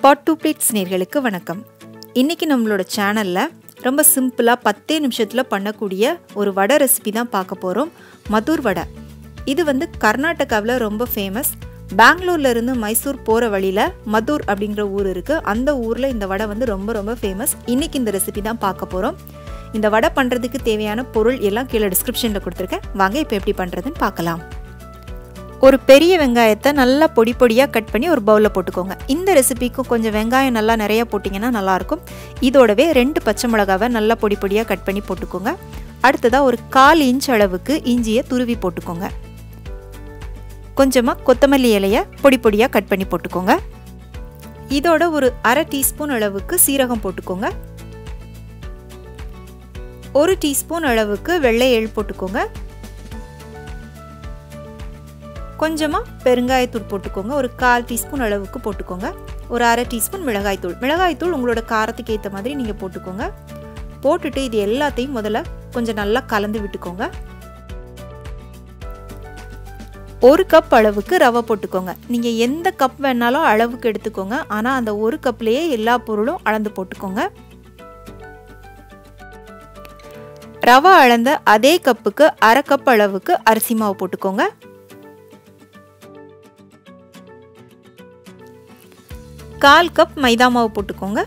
பாட் two plates நேயர்களுக்கு வணக்கம். இன்னைக்கு நம்மளோட சேனல்ல ரொம்ப சிம்பிளா 10 நிமிஷத்துல பண்ணக்கூடிய ஒரு வடை ரெசிபி தான் பார்க்க போறோம். மதுர் வடை. இது வந்து கர்நாடகாவில் ரொம்ப ஃபேமஸ். பெங்களூர்ல இருந்து மைசூர் போற வழியில மதுர் அப்படிங்கிற ஊர் இருக்கு. அந்த ஊர்ல இந்த வடை வந்து ரொம்ப ஃபேமஸ். இன்னைக்கு இந்த ரெசிபி தான் பார்க்க போறோம். இந்த வடை பண்றதுக்கு தேவையான பொருள் எல்லாம் கீழே டிஸ்கிரிப்ஷன்ல கொடுத்திருக்கேன். வாங்க இப்போ எப்படி பண்றதுன்னு பார்க்கலாம். ஒரு பெரிய வெங்காயத்தை நல்லா பொடியா கட் பண்ணி ஒரு பவுல்ல போட்டுக்கோங்க. இந்த ரெசிபிக்கு கொஞ்சம் வெங்காயம் நல்லா நிறைய போட்டிங்கன்னா நல்லா இருக்கும். இதோடவே 2 பச்சை மிளகாவை நல்லா பொடியா கட் பண்ணி போட்டுக்கோங்க. அடுத்ததா ஒரு 1/4 இன்ச் அளவுக்கு இஞ்சியை துருவி போட்டுக்கோங்க. கொஞ்சமா கொத்தமல்லி இலையை பொடியா கட் பண்ணி போட்டுக்கோங்க. இதோட ஒரு 1/2 டீஸ்பூன் அளவுக்கு சீரகம் போட்டுக்கோங்க. 1 டீஸ்பூன் அளவுக்கு வெள்ளை எள் போட்டுக்கோங்க. கொஞ்சமா பெருங்காயத்தூள் போட்டுக்கோங்க. ஒரு 1/4 டீஸ்பூன் அளவுக்கு போட்டுக்கோங்க. ஒரு 1/2 டீஸ்பூன் மிளகாய்த்தூள் உங்களோட காரத்துக்கு ஏற்ற மாதிரி நீங்க போட்டுக்கோங்க. போட்டுட்டு இது எல்லாத்தையும் முதல்ல கொஞ்சம் நல்லா கலந்து விட்டுக்கோங்க. 1 கப் அளவுக்கு ரவை போட்டுக்கோங்க. நீங்க எந்த கப் வேணாலும் அளவுக்கு எடுத்துக்கோங்க. ஆனா அந்த 1 கப்லயே எல்லா பொருளும் அளந்து போட்டுக்கோங்க. ரவை அளந்த அதே கப்புக்கு 1/2 கப் அளவுக்கு அரிசி மாவு போட்டுக்கோங்க. 1/4 கப் மைதா மாவு போட்டுக்கோங்க.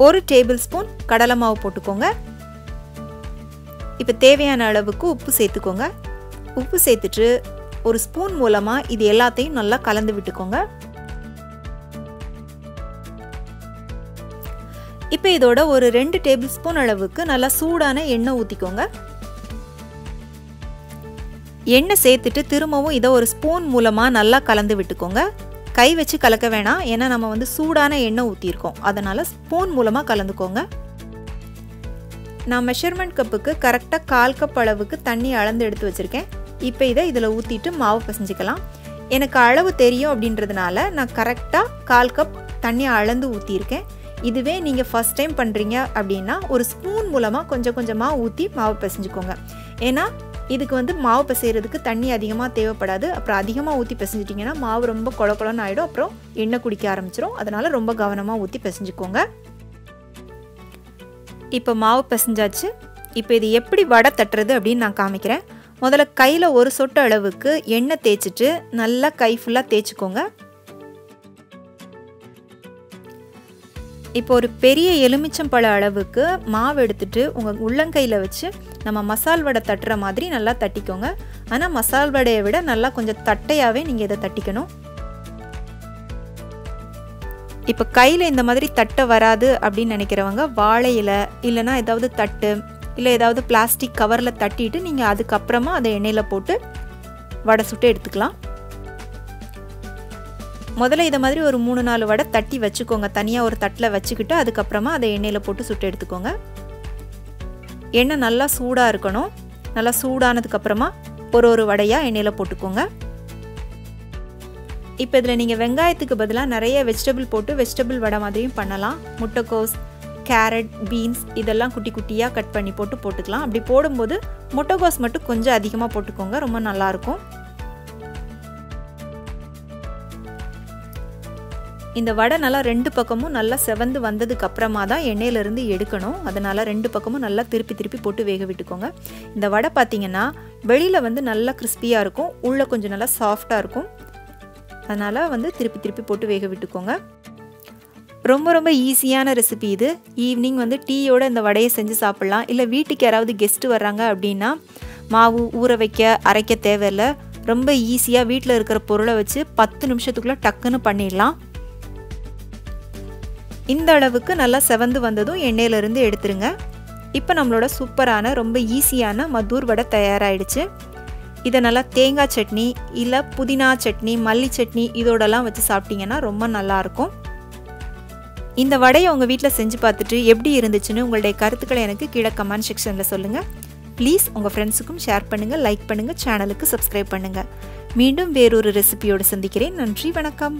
1 டேபிள் ஸ்பூன் கடலை மாவு போட்டுக்கோங்க. இப்போ தேவையான அளவுக்கு உப்பு சேர்த்துக்கோங்க. உப்பு சேர்த்துட்டு ஒரு ஸ்பூன் மூலமா இது எல்லாத்தையும் நல்லா கலந்து விட்டுக்கோங்க. இப்போ இதோட ஒரு 2 டேபிள் ஸ்பூன் அளவுக்கு நல்லா சூடான எண்ணெய் ஊற்றிக்கோங்க. எண்ணெய் சேர்த்துட்டு திரும்பவும் இதை ஒரு ஸ்பூன் மூலமாக நல்லா கலந்து விட்டுக்கோங்க. கை வச்சு கலக்க வேணாம், ஏன்னா நம்ம வந்து சூடான எண்ணெய் ஊற்றிருக்கோம். அதனால் ஸ்பூன் மூலமாக கலந்துக்கோங்க. நான் மெஷர்மெண்ட் கப்புக்கு கரெக்டாக 1/4 கப் அளவுக்கு தண்ணி அளந்து எடுத்து வச்சுருக்கேன். இப்போ இதை இதில் ஊற்றிட்டு மாவு பிசைஞ்சிக்கலாம். எனக்கு அளவு தெரியும் அப்படின்றதுனால நான் கரெக்டாக 1/4 கப் தண்ணி அளந்து ஊற்றிருக்கேன். இதுவே நீங்கள் ஃபஸ்ட் டைம் பண்ணுறீங்க அப்படின்னா ஒரு ஸ்பூன் மூலமாக கொஞ்சமாக ஊற்றி மாவு பிசைஞ்சுக்கோங்க. ஏன்னா இதுக்கு வந்து மாவு பிசைகிறதுக்கு தண்ணி அதிகமாக தேவைப்படாது. அப்புறம் அதிகமாக ஊற்றி பிசைஞ்சிட்டிங்கன்னா மாவு ரொம்ப கொழன்னு ஆகிடும். அப்புறம் எண்ணெய் குடிக்க ஆரம்பிச்சிடும். அதனால் ரொம்ப கவனமாக ஊற்றி பிசைஞ்சுக்கோங்க. இப்போ மாவு பிசைஞ்சாச்சு. இப்போ இது எப்படி வடை தட்டுறது அப்படின்னு நான் காமிக்கிறேன். முதல்ல கையில் ஒரு சொட்டு அளவுக்கு எண்ணெய் தேய்ச்சிட்டு நல்லா கை ஃபுல்லாக தேய்ச்சிக்கோங்க. இப்போ ஒரு பெரிய எலுமிச்சம்பழ அளவுக்கு மாவு எடுத்துட்டு உங்கள் உள்ளங்கையில் வச்சு நம்ம மசால் வடை தட்டுற மாதிரி நல்லா தட்டிக்கோங்க. ஆனால் மசால் வடையை விட நல்லா கொஞ்சம் தட்டையாகவே நீங்கள் இதை தட்டிக்கணும். இப்போ கையில் இந்த மாதிரி தட்டை வராது அப்படின்னு நினைக்கிறவங்க வாழை இலை இல்லைன்னா ஏதாவது தட்டு இல்லை ஏதாவது பிளாஸ்டிக் கவரில் தட்டிட்டு நீங்கள் அதுக்கப்புறமா அதை எண்ணெயில் போட்டு வடை சுட்டு எடுத்துக்கலாம். முதல்ல இதை மாதிரி ஒரு 3-4 வடை தட்டி வச்சுக்கோங்க. தனியாக ஒரு தட்டில் வச்சுக்கிட்டு அதுக்கப்புறமா அதை எண்ணெயில் போட்டு சுட்டு எடுத்துக்கோங்க. எண்ணெய் நல்லா சூடாக இருக்கணும். நல்லா சூடானதுக்கப்புறமா ஒரு வடையாக எண்ணெயில் போட்டுக்கோங்க. இப்போ இதில் நீங்கள் வெங்காயத்துக்கு பதிலாக நிறைய வெஜிடபிள் போட்டு வெஜிடபிள் வடை மாதிரியும் பண்ணலாம். முட்டைக்கோஸ், கேரட், பீன்ஸ் இதெல்லாம் குட்டியாக கட் பண்ணி போட்டுக்கலாம். அப்படி போடும்போது முட்டைக்கோஸ் மட்டும் கொஞ்சம் அதிகமாக போட்டுக்கோங்க. ரொம்ப நல்லாயிருக்கும். இந்த வடை நல்லா 2 பக்கமும் நல்லா செவந்து வந்ததுக்கு அப்புறமா தான் எண்ணெயிலிருந்து எடுக்கணும். அதனால 2 பக்கமும் நல்லா திருப்பி போட்டு வேக விட்டுக்கோங்க. இந்த வடை பார்த்தீங்கன்னா வெளியில் வந்து நல்லா கிறிஸ்பியாக இருக்கும், உள்ளே கொஞ்சம் நல்லா சாஃப்டாக இருக்கும். அதனால் வந்து திருப்பி போட்டு வேக விட்டுக்கோங்க. ரொம்ப ஈஸியான ரெசிபி இது. ஈவினிங் வந்து டீயோட இந்த வடையை செஞ்சு சாப்பிட்லாம். இல்லை வீட்டுக்கு யாராவது கெஸ்ட்டு வர்றாங்க அப்படின்னா மாவு ஊற வைக்க அரைக்க தேவையில்லை. ரொம்ப ஈஸியாக வீட்டில் இருக்கிற பொருளை வச்சு 10 நிமிஷத்துக்குள்ளே டக்குன்னு பண்ணிடலாம். இந்த அளவுக்கு நல்லா செவந்து வந்ததும் எண்ணெயிலிருந்து எடுத்துருங்க. இப்போ நம்மளோட சூப்பரான ரொம்ப ஈஸியான மதுர் வடை தயாராகிடுச்சு. இதை நல்லா தேங்காய் சட்னி இல்லை புதினா சட்னி, மல்லி சட்னி இதோடலாம் வச்சு சாப்பிட்டீங்கன்னா ரொம்ப நல்லாயிருக்கும். இந்த வடையை உங்கள் வீட்டில் செஞ்சு பார்த்துட்டு எப்படி இருந்துச்சுன்னு உங்களுடைய கருத்துக்களை எனக்கு கீழே கமெண்ட் செக்ஷனில் சொல்லுங்கள். ப்ளீஸ் உங்கள் ஃப்ரெண்ட்ஸுக்கும் ஷேர் பண்ணுங்கள், லைக் பண்ணுங்கள், சேனலுக்கு சப்ஸ்கிரைப் பண்ணுங்கள். மீண்டும் வேறொரு ரெசிபியோடு சந்திக்கிறேன். நன்றி, வணக்கம்.